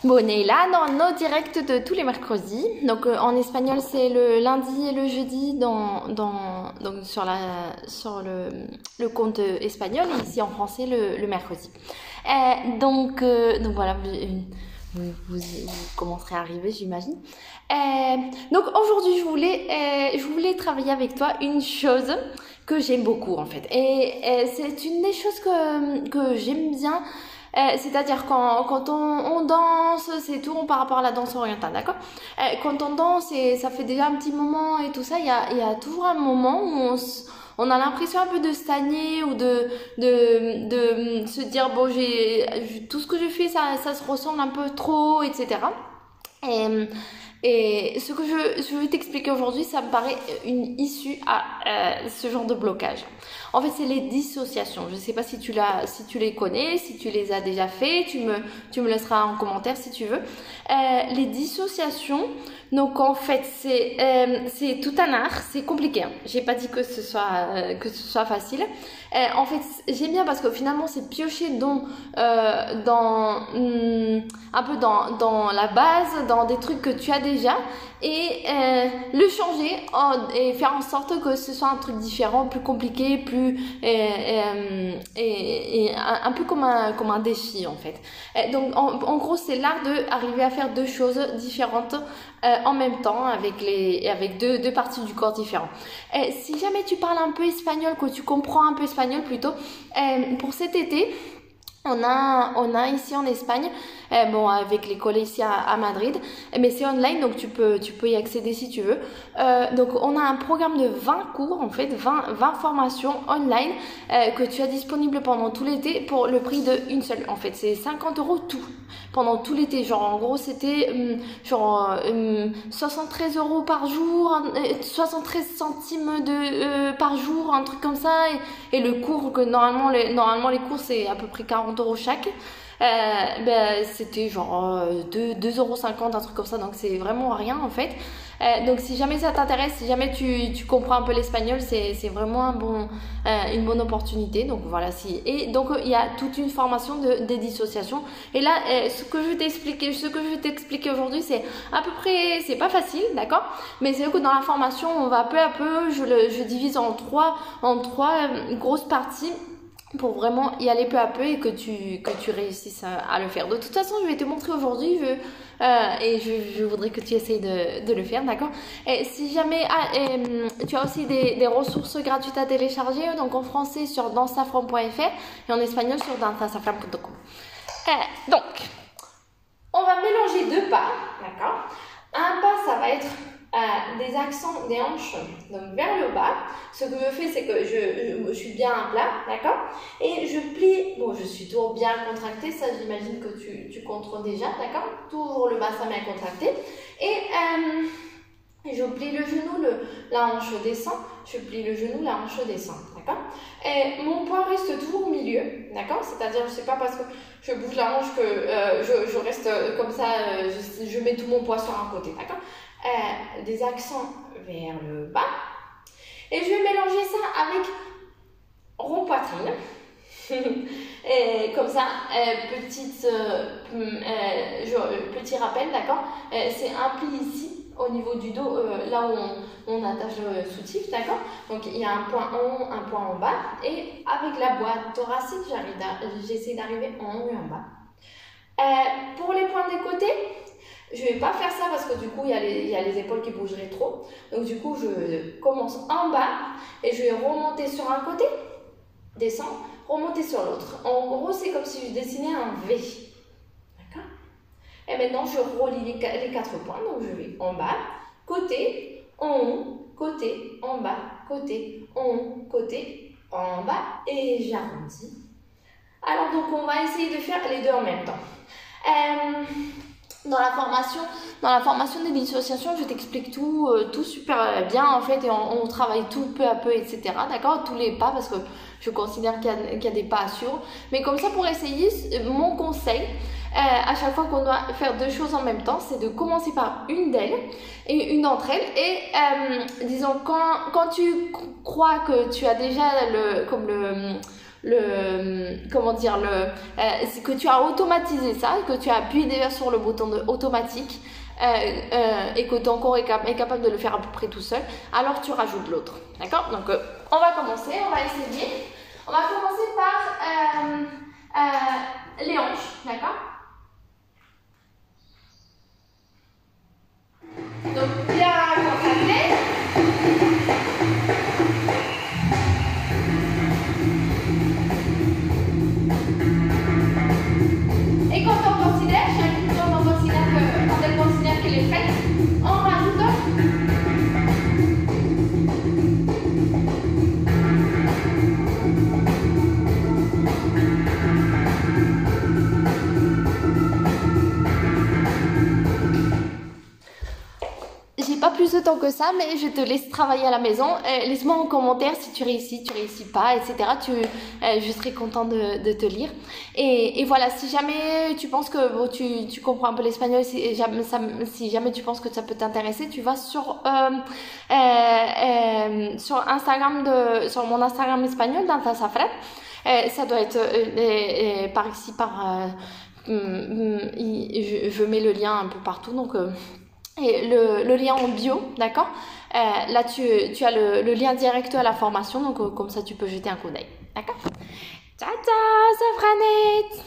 Bon, on est là dans nos directs de tous les mercredis. Donc en espagnol c'est le lundi et le jeudi donc sur le compte espagnol et ici en français le mercredi. Donc voilà, vous commencerez à arriver, j'imagine. Donc aujourd'hui je voulais travailler avec toi une chose que j'aime beaucoup en fait. Et c'est une des choses que j'aime bien. C'est-à-dire quand on danse, c'est tout par rapport à la danse orientale, d'accord? Quand on danse et ça fait déjà un petit moment et tout ça, il y a toujours un moment où on a l'impression un peu de stagner ou de se dire bon tout ce que je fais ça se ressemble un peu trop, etc. Et ce que je vais t'expliquer aujourd'hui, ça me paraît une issue à ce genre de blocage. En fait, c'est les dissociations. Je ne sais pas si tu les connais, si tu les as déjà fait. Tu me laisseras en commentaire si tu veux. Les dissociations, donc en fait, c'est tout un art. C'est compliqué. Hein. J'ai pas dit que ce soit facile. En fait, j'aime bien parce que finalement, c'est piocher un peu dans la base, dans des trucs que tu as déjà et le changer et faire en sorte que ce soit un truc différent, plus compliqué, plus et un peu comme un défi en fait. Donc en gros, c'est l'art de arriver à faire deux choses différentes en même temps avec deux parties du corps différentes. Si jamais tu parles un peu espagnol, que tu comprends un peu espagnol plutôt, pour cet été, on a ici en Espagne, avec l'école ici à Madrid, mais c'est online donc tu peux y accéder si tu veux. Donc on a un programme de 20 cours en fait, 20 formations online que tu as disponible pendant tout l'été pour le prix d'une seule. En fait, c'est 50 € tout pendant tout l'été. Genre en gros c'était 73 € par jour, 73 centimes par jour, un truc comme ça. Et le cours que normalement les cours c'est à peu près 40 € chaque. C'était genre 2,50 €, un truc comme ça, donc c'est vraiment rien en fait. Donc si jamais ça t'intéresse, si jamais tu comprends un peu l'espagnol, c'est vraiment une bonne opportunité. Donc voilà, et donc il y a toute une formation des dissociations. Et là, ce que je vais t'expliquer aujourd'hui, c'est à peu près, c'est pas facile, d'accord? Mais c'est que dans la formation, on va peu à peu, je divise en trois grosses parties, pour vraiment y aller peu à peu et que tu réussisses à le faire. De toute façon, je vais te montrer aujourd'hui et je voudrais que tu essayes de le faire, d'accord? Et si jamais tu as aussi des ressources gratuites à télécharger, donc en français sur dansafran.fr et en espagnol sur dansafran.com. Donc, on va mélanger deux pas, d'accord? Un pas, ça va être des accents des hanches donc vers le bas. Ce que je fais, c'est que je suis bien à plat, d'accord, et je plie. Bon, je suis toujours bien contractée, ça j'imagine que tu contrôles déjà, d'accord. Toujours le bassin bien contracté et je plie le genou, la hanche descend, je plie le genou, la hanche descend, d'accord. Et mon poids reste toujours au milieu, d'accord. C'est-à-dire, je sais pas parce que je bouge la hanche que je reste comme ça, je mets tout mon poids sur un côté, d'accord. Des accents vers le bas et je vais mélanger ça avec rond poitrine et comme ça petit rappel, d'accord. C'est un pli ici au niveau du dos, là où on attache le soutif, d'accord. Donc il y a un point en haut, un point en bas, et avec la boîte thoracique j'essaie d'arriver en haut et en bas. Pour les points des côtés, je vais pas faire ça parce que du coup il y a les épaules qui bougeraient trop. Donc du coup je commence en bas et je vais remonter sur un côté, descendre, remonter sur l'autre. En gros c'est comme si je dessinais un V. D'accord. Et maintenant je relie les 4 points. Donc je vais en bas, côté, en haut, côté, en bas, côté, en haut, côté, en bas et j'arrondis. Alors donc on va essayer de faire les deux en même temps. Dans la formation des dissociations, je t'explique tout super bien en fait, et on travaille tout peu à peu, etc. D'accord, tous les pas, parce que je considère qu'il y a des pas à suivre. Mais comme ça, pour essayer, mon conseil, à chaque fois qu'on doit faire deux choses en même temps, c'est de commencer par une d'entre elles. Et disons, quand tu crois que tu as déjà comment dire, que tu as automatisé ça, que tu as appuyé déjà sur le bouton de automatique et que ton corps est capable de le faire à peu près tout seul, alors tu rajoutes l'autre. D'accord? Donc on va commencer, on va essayer. On va commencer par les hanches, d'accord? Donc bien contracté. Et quand on considère, quand elle considère qu'elle est prête, on rajoute. J'ai pas plus de temps que ça, mais je te laisse travailler à la maison. Laisse-moi en commentaire si tu réussis pas, etc. Je serai contente de te lire. Et voilà, si jamais tu penses que bon, tu comprends un peu l'espagnol, si jamais tu penses que ça peut t'intéresser, tu vas sur sur mon Instagram espagnol, dans ta safran. Ça doit être par ici, je mets le lien un peu partout, donc et le lien en bio, d'accord? Là, tu as le lien direct à la formation, donc comme ça, tu peux jeter un coup d'œil, d'accord? Ciao, ciao, Safranette!